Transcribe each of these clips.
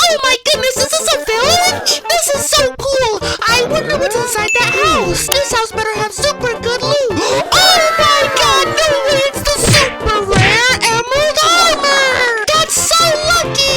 Oh my goodness, is this a village? This is so cool. I wonder what's inside that house. This house better have super good loot. Oh my god, no way, it's the super rare emerald armor. That's so lucky.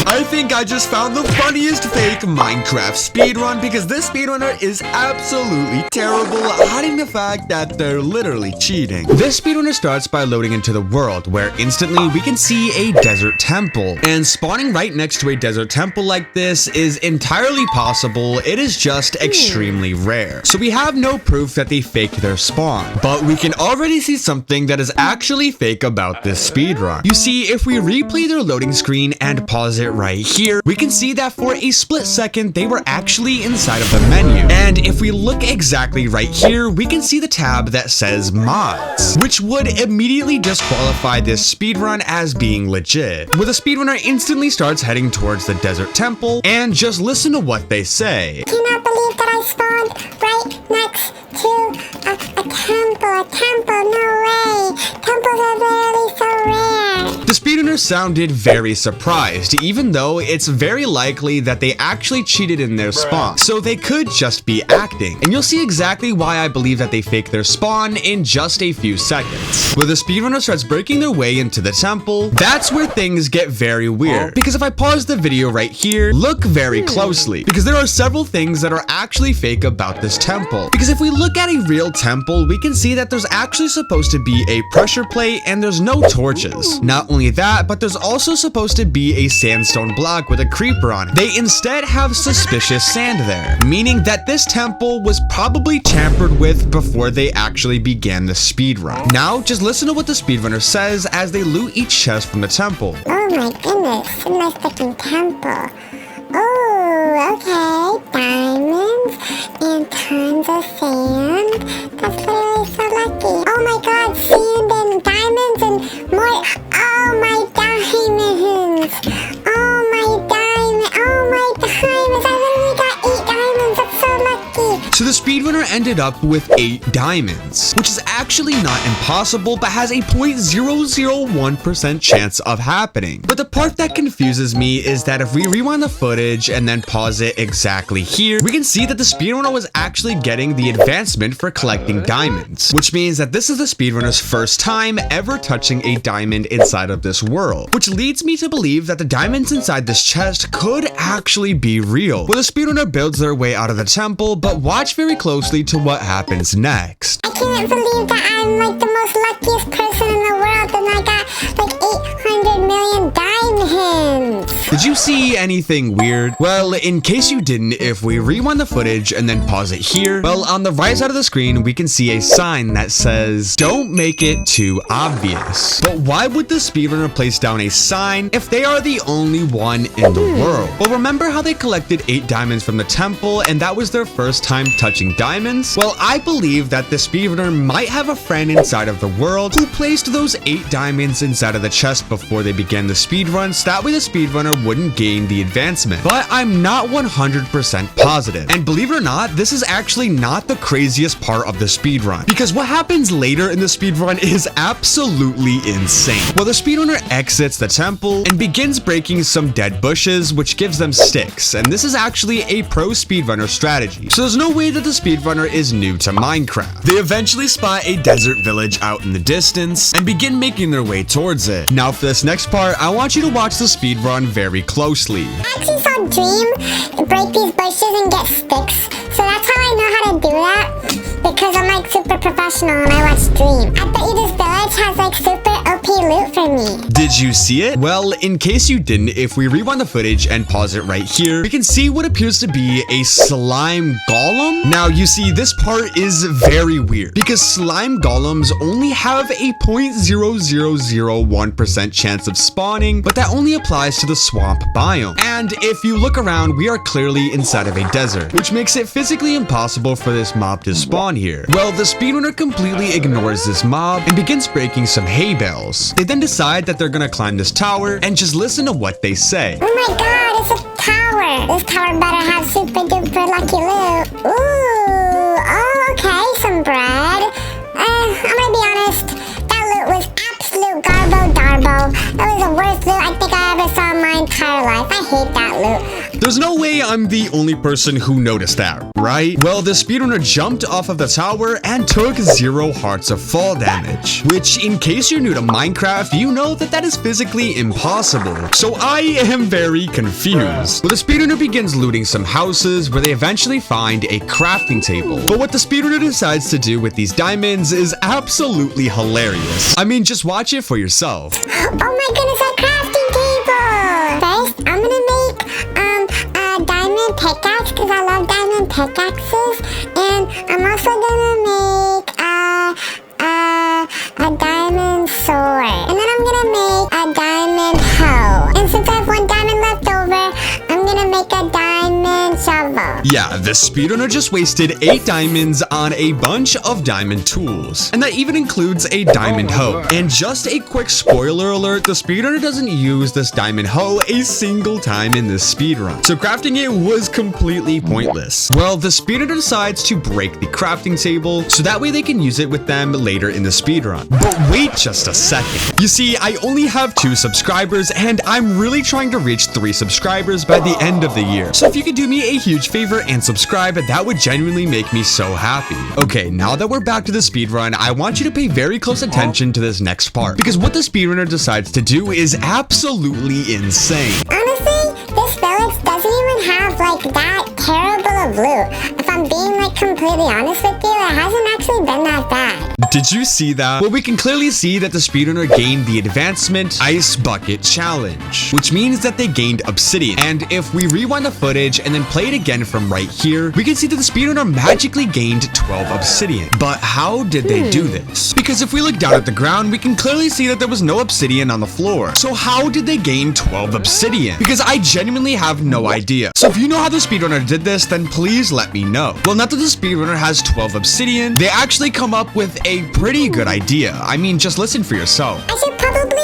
I think I just found the funniest fake Minecraft speedrun because this speedrunner is absolutely terrible, hiding the fact that they're literally cheating. This speedrunner starts by loading into the world where instantly we can see a desert temple. And spawning right next to a desert temple like this is entirely possible. It is just extremely rare. So we have no proof that they faked their spawn, but we can already see something that is actually fake about this speedrun. You see, if we replay their loading screen and pause it right here, we can see that for a split second they were actually inside of the menu. And if we look exactly right here, we can see the tab that says mods, which would immediately disqualify this speedrun as being legit, where the speedrunner instantly starts heading towards the desert temple. And just listen to what they say. Cannot believe that I spawned right next to a temple, no way. Temples are literally so rare. The speedrunner sounded very surprised, even though it's very likely that they actually cheated in their spawn, so they could just be acting. And you'll see exactly why I believe that they faked their spawn in just a few seconds. Where the speedrunner starts breaking their way into the temple, that's where things get very weird. Because if I pause the video right here, look very closely, because there are several things that are actually fake about this temple. Because if we look at a real temple, we can see that there's actually supposed to be a pressure plate and there's no torches. Not only that, but there's also supposed to be a sandstone block with a creeper on it. They instead have suspicious sand there, meaning that this temple was probably tampered with before they actually began the speedrun. Now, just listen to what the speedrunner says as they loot each chest from the temple. Oh my goodness, a nice looking temple. Oh, okay, diamonds and tons of sand. That's literally so lucky. Oh my god, sand and diamonds and more. Oh my diamonds. Oh my diamond. Oh my diamonds. I literally got 8 diamonds. That's so lucky. So the speedrunner ended up with 8 diamonds, which is actually not impossible, but has a 0.001% chance of happening. But the part that confuses me is that if we rewind the footage and then pause it exactly here, we can see that the speedrunner was actually getting the advancement for collecting diamonds, which means that this is the speedrunner's first time ever touching a diamond inside of this world, which leads me to believe that the diamonds inside this chest could actually be real. Well, the speedrunner builds their way out of the temple, but watch very closely to what happens next. I can't believe that I'm like the most luckiest person in the world and I got like 800 million diamonds. Did you see anything weird? Well, in case you didn't, if we rewind the footage and then pause it here, well, on the right side of the screen, we can see a sign that says, "Don't make it too obvious." But why would the speedrunner place down a sign if they are the only one in the world? Well, remember how they collected 8 diamonds from the temple and that was their first time touching diamonds? Well, I believe that the speedrunner might have a friend inside of the world who placed those 8 diamonds inside of the chest before they began the speedrun, so that way the speedrunner wouldn't gain the advancement. But I'm not 100% positive. And believe it or not, this is actually not the craziest part of the speedrun, because what happens later in the speedrun is absolutely insane. Well, the speedrunner exits the temple and begins breaking some dead bushes, which gives them sticks, and this is actually a pro speedrunner strategy. So there's no way that the speedrunner is new to Minecraft. They eventually spot a desert village out in the distance and begin making their way towards it. Now for this next part, I want you to watch the speedrun very closely. I actually saw Dream break these bushes and get sticks. So that's how I know how to do that, because I'm like super professional and I watch Dream. I bet you this village has like super OP loot for me. Did you see it? Well, in case you didn't, if we rewind the footage and pause it right here, we can see what appears to be a slime golem. Now, you see, this part is very weird because slime golems only have a 0.0001% chance of spawning, but that only applies to the swamp biome. And if you look around, we are clearly inside of a desert, which makes it physically impossible for this mob to spawn here. Well, the speedrunner completely ignores this mob and begins breaking some hay bales. They then decide that they're gonna climb this tower, and just listen to what they say. Oh my god, it's a tower. This tower better have super duper lucky loot. Ooh, oh, okay, some bread. I'm gonna be honest, that loot was absolute garbo darbo. That was the worst loot I think I ever saw in my entire entire life. I hate that loot. There's no way I'm the only person who noticed that, right? Well, the speedrunner jumped off of the tower and took 0 hearts of fall damage, which, in case you're new to Minecraft, you know that that is physically impossible. So I am very confused. Well, the speedrunner begins looting some houses where they eventually find a crafting table. But what the speedrunner decides to do with these diamonds is absolutely hilarious. I mean, just watch it for yourself. Oh my goodness, a crafting table! First, I'm gonna make a diamond pickaxe because I love diamond pickaxes, and I'm also gonna make a diamond sword, and then I'm gonna make a diamond hoe. And since I have 1 diamond left over, I'm gonna make a diamond shovel. Yeah, the speedrunner just wasted 8 diamonds on a bunch of diamond tools. And that even includes a diamond hoe. And just a quick spoiler alert, the speedrunner doesn't use this diamond hoe a single time in this speedrun. So crafting it was completely pointless. Well, the speedrunner decides to break the crafting table so that way they can use it with them later in the speedrun. But wait just a second. You see, I only have 2 subscribers and I'm really trying to reach 3 subscribers by the end of the year. So if you could do me a huge favor and subscribe, that would genuinely make me so happy. Okay, now that we're back to the speedrun, I want you to pay very close attention to this next part, because what the speedrunner decides to do is absolutely insane. Honestly, this village doesn't even have like that terrible of loot. If I'm being like completely honest with you, it hasn't actually been that bad. Did you see that? Well, we can clearly see that the speedrunner gained the advancement Ice Bucket Challenge, which means that they gained obsidian. And if we rewind the footage and then play it again from right here, we can see that the speedrunner magically gained 12 obsidian. But how did they do this? Because if we look down at the ground, we can clearly see that there was no obsidian on the floor. So how did they gain 12 obsidian? Because I genuinely have no idea. So if you know how the speedrunner did this, then please let me know. Well, now that the speedrunner has 12 obsidian, they actually come up with a pretty good idea. I mean, just listen for yourself. I should probably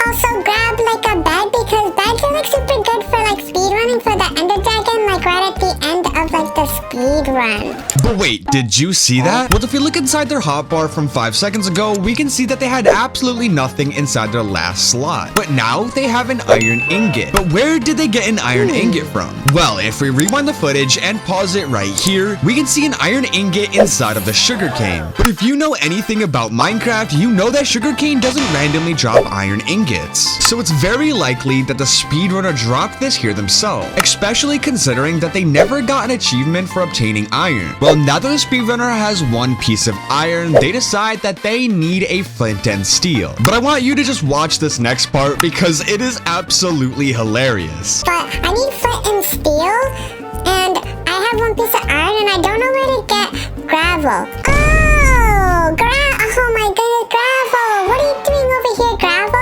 also grab like a bed because beds are like super good for like speedrunning for the ender dragon, like right at the end of like the speedrun. But wait, did you see that? Well, if we look inside their hotbar from 5 seconds ago, we can see that they had absolutely nothing inside their last slot. But now they have an iron ingot. But where did they get an iron ingot from? Well, if we rewind the footage and pause it right here, we can see an iron ingot inside of the sugarcane. But if you know anything about Minecraft, you know that sugarcane doesn't randomly drop iron ingots. So it's very likely that the speedrunner dropped this here themselves, especially considering that they never got an achievement for obtaining iron. Well, now that the speedrunner has 1 piece of iron, they decide that they need a flint and steel. But I want you to just watch this next part because it is absolutely hilarious. But I need flint and steel, and I have 1 piece of iron, and I don't know where to get gravel. Oh my goodness, gravel! What are you doing over here, gravel?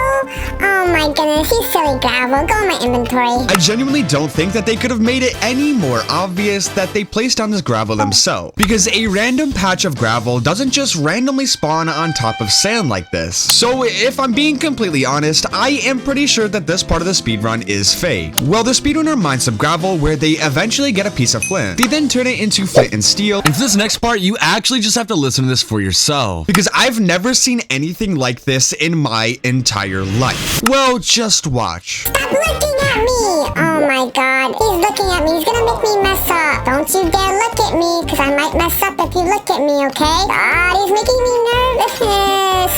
Oh my goodness, you silly gravel. Go in my inventory. I genuinely don't think that they could have made it any more obvious that they placed down this gravel themselves, because a random patch of gravel doesn't just randomly spawn on top of sand like this. So if I'm being completely honest, I am pretty sure that this part of the speedrun is fake. Well, the speedrunner mines some gravel where they eventually get a piece of flint. They then turn it into flint and steel. And for this next part, you actually just have to listen to this for yourself, because I've never seen anything like this in my entire life. Well, just watch. Stop looking at me! Oh my god, he's looking at me. He's gonna make me mess up. Don't you dare look at me, because I might mess up if you look at me, okay? God, he's making me nervous.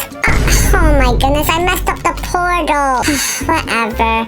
Oh my goodness, I messed up the portal. Whatever.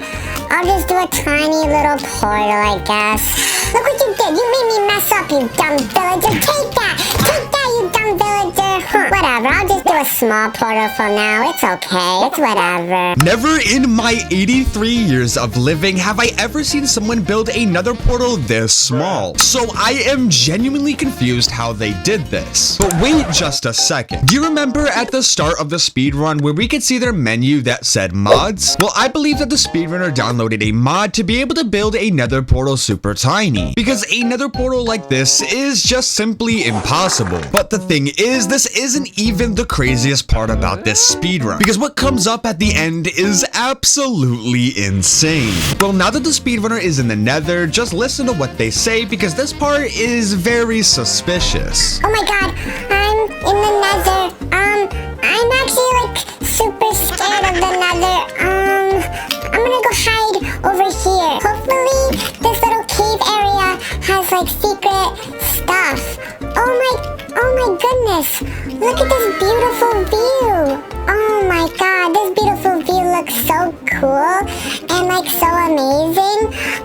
I'll just do a tiny little portal, I guess. Look what you did. You made me mess up, you dumb villager. Take that! Take that, you dumb villager! Whatever, I'll just do a small portal for now. It's okay. It's whatever. Never in my 83 years of living have I ever seen someone build another portal this small. So I am genuinely confused how they did this. But wait just a second. Do you remember at the start of the speedrun where we could see their menu that said mods? Well, I believe that the speedrunner downloaded a mod to be able to build a nether portal super tiny, because a nether portal like this is just simply impossible. But the thing is, this isn't even the craziest part about this speedrun, because what comes up at the end is absolutely insane. Well, now that the speedrunner is in the nether, just listen to what they say, because this part is very suspicious. Oh my god, I'm in the nether. I'm actually like super scared of the nether. I'm gonna go hide over here. like secret stuff. Oh my goodness. Look at this beautiful view. Oh my god, this beautiful view looks so cool and like so amazing.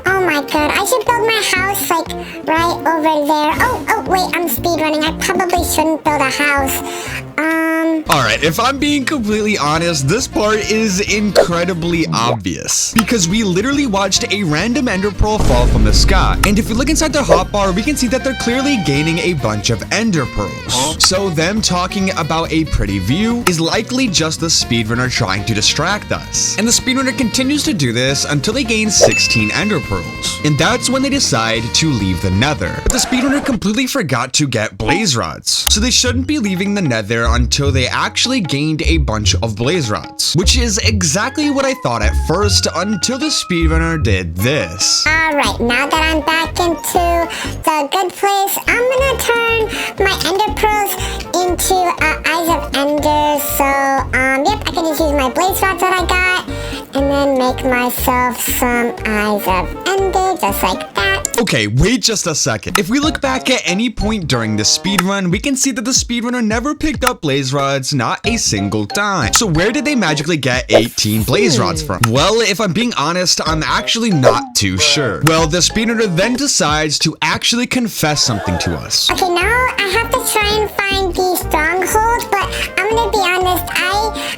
Oh my god, I should build my house like right over there. Oh wait, I'm speedrunning. I probably shouldn't build a house. Alright, if I'm being completely honest, this part is incredibly obvious. Because we literally watched a random ender pearl fall from the sky. And if we look inside their hotbar, we can see that they're clearly gaining a bunch of ender pearls. So them talking about a pretty view is likely just the speedrunner trying to distract us. And the speedrunner continues to do this until they gain 16 ender pearls. And that's when they decide to leave the nether. But the speedrunner completely forgot to get blaze rods. So they shouldn't be leaving the nether until they actually gained a bunch of blaze rods, which is exactly what I thought at first until the speedrunner did this. Alright, now that I'm back into the good place, I'm gonna turn my ender pearls into eyes of ender. So, yep, I can just use my blaze rods that I got and then make myself some eyes of ender, just like that. Okay, wait just a second. If we look back at any point during the speedrun, we can see that the speedrunner never picked up blaze rods, not a single time. So where did they magically get 18 blaze rods from? Well, if I'm being honest, I'm actually not too sure. Well, the speedrunner then decides to actually confess something to us. Okay, now I have to try and find the stronghold, but I'm gonna be honest, I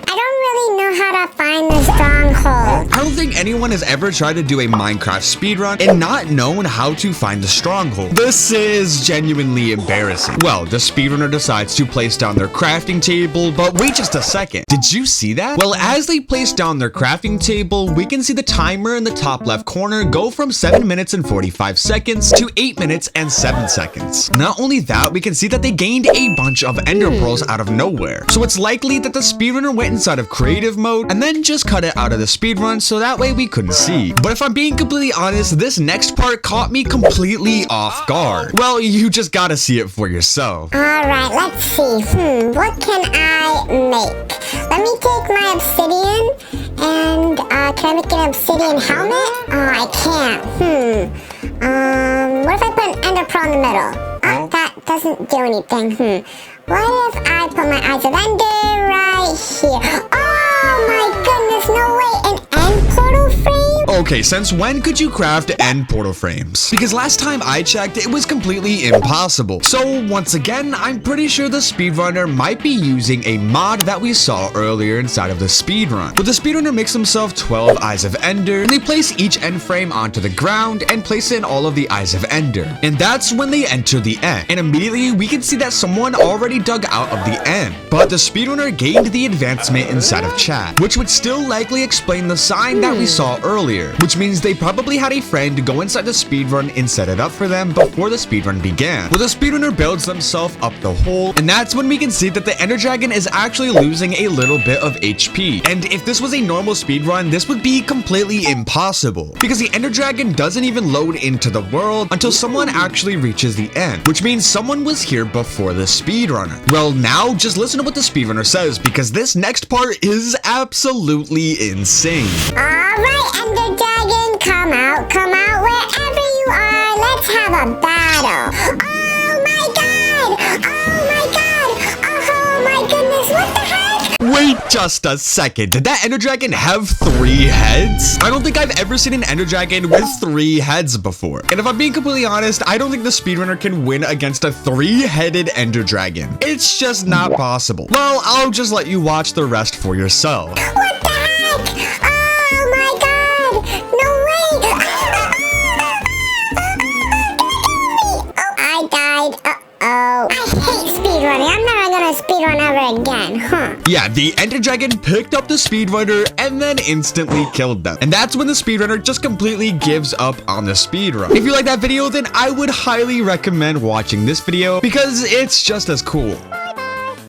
don't really know how to find the stronghold. I don't think anyone has ever tried to do a Minecraft speedrun and not known how to find the stronghold. This is genuinely embarrassing. Well, the speedrunner decides to place down their crafting table, but wait just a second. Did you see that? Well, as they place down their crafting table, we can see the timer in the top left corner go from 7 minutes and 45 seconds to 8 minutes and 7 seconds. Not only that, we can see that they gained a bunch of ender pearls out of nowhere. So it's likely that the speedrunner went inside of creative mode and then just cut it out of the speedrun so that way we couldn't see. But if I'm being completely honest, this next part caught me completely off guard. Well, you just gotta see it for yourself. Alright, let's see. What can I make? Let me take my obsidian and can I make an obsidian helmet? Oh, I can't. What if I put an ender pearl in the middle? That doesn't do anything. What if I put my eyes of ender right here? Oh my goodness, no way, an end portal frame? Okay, since when could you craft end portal frames? Because last time I checked, it was completely impossible. So once again, I'm pretty sure the speedrunner might be using a mod that we saw earlier inside of the speedrun. But the speedrunner makes himself 12 eyes of ender, and they place each end frame onto the ground and place in all of the eyes of ender. And that's when they enter the end. And immediately we can see that someone already dug out of the end. But the speedrunner gained the advancement inside of chat, which would still likely explain the sign that we saw earlier, which means they probably had a friend go inside the speedrun and set it up for them before the speedrun began. Well, the speedrunner builds themselves up the hole, and that's when we can see that the ender dragon is actually losing a little bit of HP. And if this was a normal speedrun, this would be completely impossible, because the ender dragon doesn't even load into the world until someone actually reaches the end, which means someone was here before the speedrunner. Well, now just listen to what the speedrunner says, because this next part is absolutely insane. Alright, ender dragon, come out wherever you are. Let's have a battle. Oh my god! Oh my god! Oh my goodness, what the heck? Wait just a second. Did that ender dragon have 3 heads? I don't think I've ever seen an ender dragon with 3 heads before. And if I'm being completely honest, I don't think the speedrunner can win against a 3-headed ender dragon. It's just not possible. Well, I'll just let you watch the rest for yourself. What the heck? Oh my god! No way! Oh, I died. Uh-oh. I hate speedrunning. I'm never gonna speedrun ever again, Yeah, the ender dragon picked up the speedrunner and then instantly killed them. And that's when the speedrunner just completely gives up on the speedrun. If you like that video, then I would highly recommend watching this video because it's just as cool.